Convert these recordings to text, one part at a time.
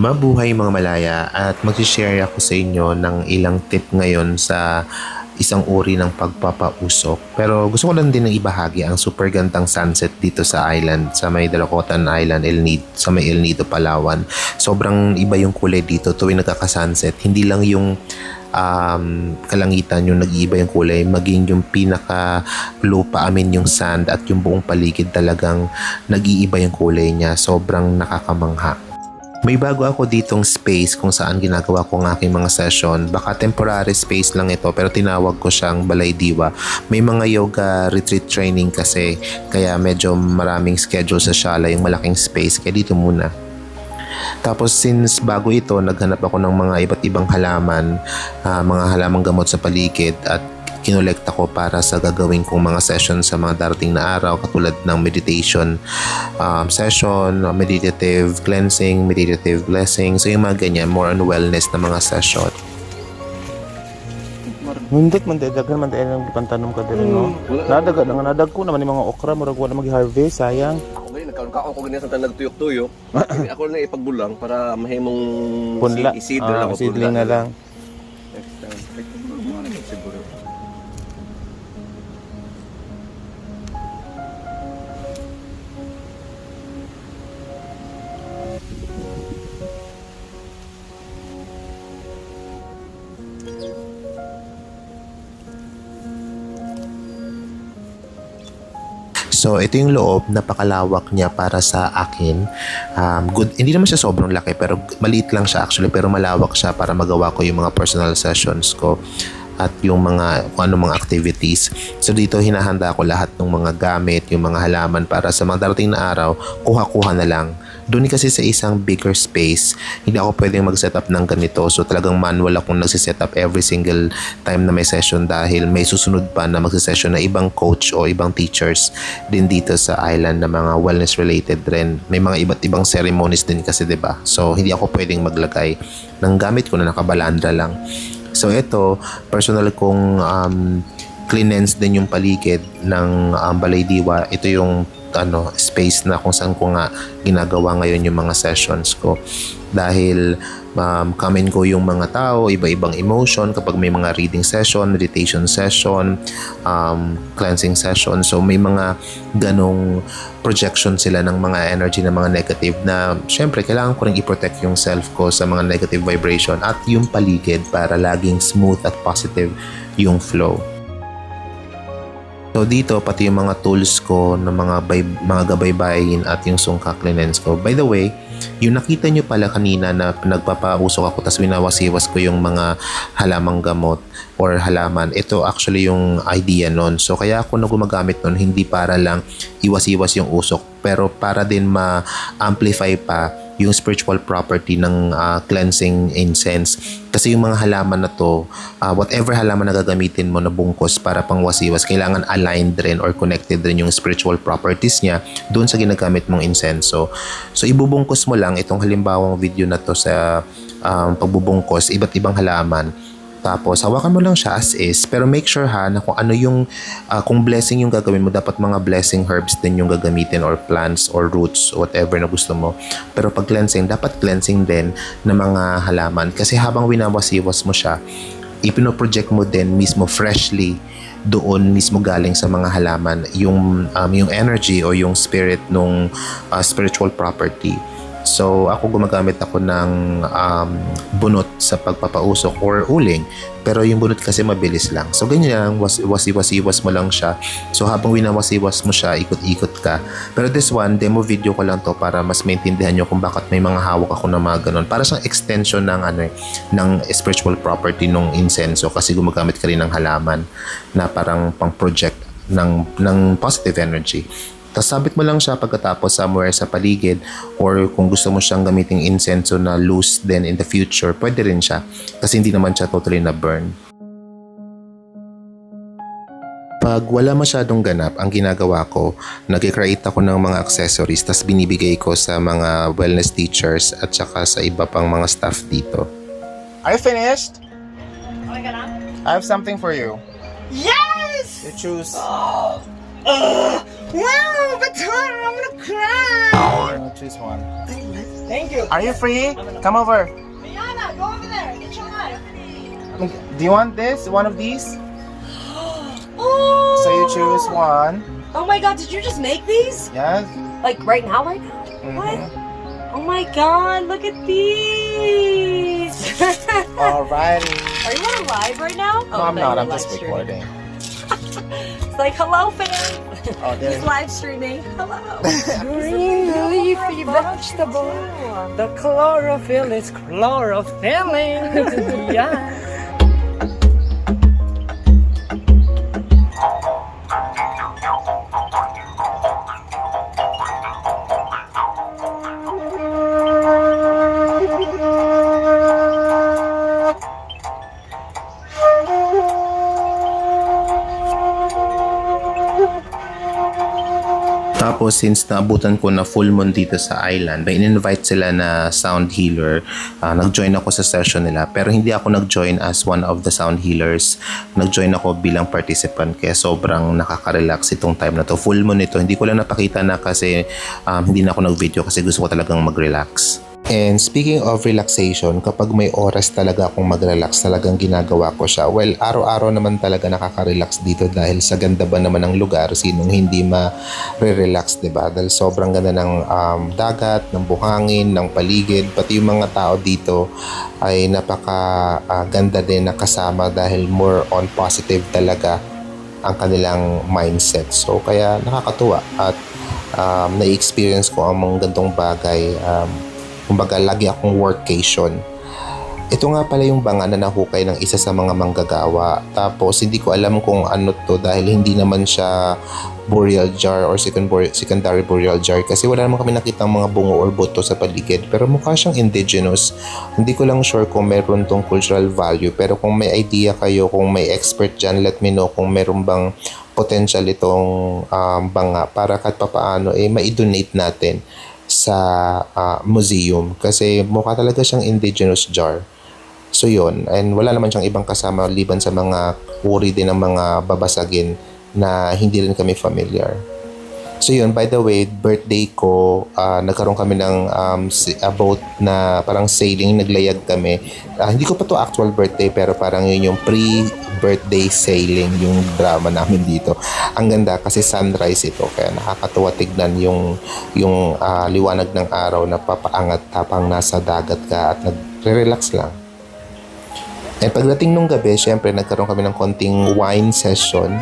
Mabuhay mga malaya at mag-share ako sa inyo ng ilang tip ngayon sa isang uri ng pagpapausok. Pero gusto ko lang din ng ibahagi ang super gandang sunset dito sa island, sa may Dalacotan Island, sa may El Nido, Palawan. Sobrang iba yung kulay dito tuwing nagkaka-sunset. Hindi lang yung kalangitan yung nag-iiba yung kulay, maging yung pinaka lupa, yung sand at yung buong paligid talagang nag-iiba yung kulay niya. Sobrang nakakamangha. May bago ako ditong space kung saan ginagawa ko ng aking mga session. Baka temporary space lang ito pero tinawag ko siyang Balay Diwa. May mga yoga retreat training kasi kaya medyo maraming schedule sa Shala yung malaking space kaya dito muna. Tapos since bago ito, naghanap ako ng mga iba't ibang halaman, mga halamang gamot sa paligid at kinolekta ko para sa gagawin kong mga session sa mga darating na araw katulad ng meditation session, meditative cleansing, meditative blessing. So yung mga ganyan, more on wellness na mga session. Nindot man daghan man tayo ng pantanom ka diri no. Nadag ko naman yung mga okra murag wala magi-harvest sayang. Ako ngayon nagkaon ko ganyan sa tanag tuyok-tuyok. Ako na ipagbulang para mahimong Punla. isidro lang Seedling na lang. Next time. Siguro. So, ito yung loob, napakalawak niya para sa akin. Good, hindi naman siya sobrang laki, pero maliit lang siya actually, pero malawak siya para magawa ko yung mga personal sessions ko at yung mga kung ano mga activities. So dito hinahanda ko lahat ng mga gamit, yung mga halaman para sa mga darating na araw, kuha-kuha na lang. Doon kasi sa isang bigger space, hindi ako pwedeng mag-setup ng ganito. So talagang manual akong nagsisetup every single time na may session dahil may susunod pa na magsisession na ibang coach o ibang teachers din dito sa island na mga wellness related rin. May mga iba't ibang ceremonies din kasi 'di ba? So hindi ako pwedeng maglagay ng gamit ko na nakabalandra lang. So ito, personal kong cleanse din yung paligid ng Balay Diwa. Ito yung space na kung saan ko nga ginagawa ngayon yung mga sessions ko. Dahil come and go yung mga tao, iba-ibang emotion kapag may mga reading session, meditation session, cleansing session. So may mga ganong projection sila ng mga energy na mga negative na syempre kailangan ko rin i-protect yung self ko sa mga negative vibration at yung paligid para laging smooth at positive yung flow. So dito pati yung mga tools ko na mga gabaybayin at yung sungka cleanse ko. By the way, yung nakita nyo pala kanina na nagpapausok ako tapos winawasiwas ko yung mga halamang gamot or halaman, ito actually yung idea nun. So kaya ako na gumagamit nun hindi para lang iwas-iwas yung usok pero para din ma-amplify pa yung spiritual property ng cleansing incense. Kasi yung mga halaman na to, whatever halaman na gagamitin mo na bungkos para pang wasiwas, kailangan aligned rin or connected rin yung spiritual properties niya doon sa ginagamit mong insenso. So ibubungkos mo lang itong halimbawang video na to sa pagbubungkos, iba't ibang halaman. Tapos, hawakan mo lang siya as is. Pero make sure ha, na kung ano yung, kung blessing yung gagawin mo, dapat mga blessing herbs din yung gagamitin or plants or roots, whatever na gusto mo. Pero pag cleansing, dapat cleansing din ng mga halaman. Kasi habang winawasiwas mo siya, ipinoproject mo din mismo freshly doon mismo galing sa mga halaman yung energy o yung spirit nung spiritual property. So, ako gumagamit ako ng bunot sa pagpapausok or uling. Pero yung bunot kasi mabilis lang. So, ganyan lang. Wasiwas mo lang siya. So, habang winawasiwas mo siya, ikot-ikot ka. Pero this one, demo video ko lang to para mas maintindihan nyo kung bakit may mga hawak ako na mga ganun. Para siyang extension ng spiritual property ng insenso kasi gumagamit ka rin ng halaman na parang pang-project ng positive energy. Tapos sabit mo lang siya pagkatapos somewhere sa paligid or kung gusto mo siyang gamiting insenso na loose then in the future, pwede rin siya kasi hindi naman siya totally na burn. Pag wala masyadong ganap, ang ginagawa ko, nag-create ako ng mga accessories tapos binibigay ko sa mga wellness teachers at saka sa iba pang mga staff dito. Are you finished? Oh, I have something for you. yes! You choose. Wow, but I'm gonna cry! gonna choose one. Thank you. Are you free? Come over. Rihanna, go over there. Get your life. Do you want this? One of these? Oh. So you choose one. Oh my God! Did you just make these? Yes. Like right now? Right now? What? Oh my God! Look at these. Alrighty. Are you on a live right now? No, I'm not. I'm just live streaming. recording. It's like, hello, fam. Oh, there. He's live streaming. Hello. Green leafy vegetable. The chlorophyll is chlorophyllin'. Yeah. Tapos since naabutan ko na full moon dito sa island, may in-invite sila na sound healer. Nag-join ako sa session nila pero hindi ako nag-join as one of the sound healers. Nag-join ako bilang participant kaya sobrang nakaka-relax itong time na to. Full moon ito. Hindi ko lang napakita na kasi hindi na ako nag-video kasi gusto ko talagang mag-relax. And speaking of relaxation, kapag may oras talaga akong mag-relax, talagang ginagawa ko siya. Well, araw-araw naman talaga nakaka-relax dito dahil sa ganda ba naman ng lugar, sinong hindi ma-relax, diba? Dahil sobrang ganda ng dagat, ng buhangin, ng paligid, pati yung mga tao dito ay napaka-ganda din na kasama dahil more on positive talaga ang kanilang mindset. So, kaya nakakatuwa at na-experience ko ang mga gantong bagay. Kumbaga, lagi akong workation. Ito nga pala yung banga na nahukay ng isa sa mga manggagawa. Tapos, hindi ko alam kung ano to dahil hindi naman siya burial jar or secondary burial jar kasi wala naman kami nakitang mga bungo or buto sa paligid. Pero mukha siyang indigenous. Hindi ko lang sure kung meron tong cultural value. Pero kung may idea kayo, kung may expert dyan, let me know kung meron bang potential itong banga para kahit papaano ma-donate natin sa museum kasi mukha talaga siyang indigenous jar. So yun, and wala naman siyang ibang kasama liban sa mga uri din ng mga babasagin na hindi rin kami familiar. So yun, by the way, birthday ko, nagkaroon kami ng boat na parang sailing, naglayag kami. Hindi ko pa to actual birthday pero parang yun yung pre-birthday sailing, yung drama namin dito. Ang ganda kasi sunrise ito, kaya nakakatuwa tignan yung liwanag ng araw na papaangat tapang nasa dagat ka at nagre-relax lang. And pagdating nung gabi, syempre nagkaroon kami ng konting wine session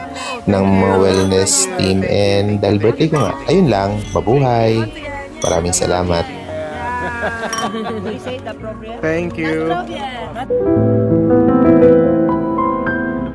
ng mga wellness team. And dahil birthday ko nga, ayun lang, mabuhay. Maraming salamat. You say the appropriate. Thank you. Yeah.